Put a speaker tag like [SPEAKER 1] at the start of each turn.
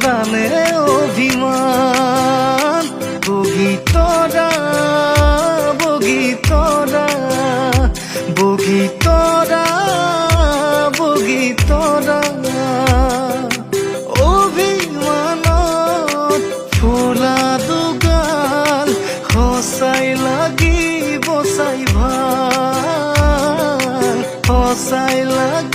[SPEAKER 1] জানে অভিমান বগীতৰা বগীতৰা বগীতৰা বগীতৰা অভিমানত ফুলা দুগাল সঁচাই লাগিব চাই ভাল সঁচাই লাগিব